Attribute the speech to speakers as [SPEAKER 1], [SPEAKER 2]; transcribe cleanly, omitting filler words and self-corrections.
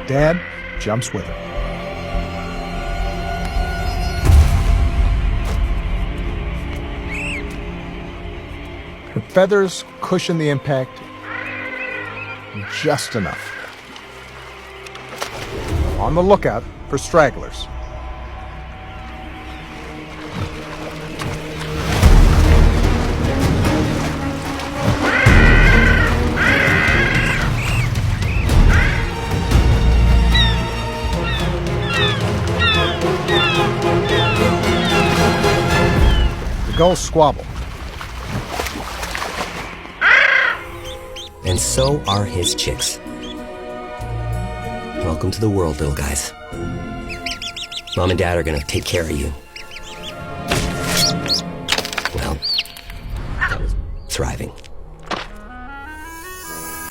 [SPEAKER 1] Dad jumps with her. Her feathers cushion the impact just enough. On the lookout for stragglers. The gulls squabble.
[SPEAKER 2] And so are his chicks. Welcome to the world, little guys. Mom and Dad are gonna take care of you. Well, that was thriving.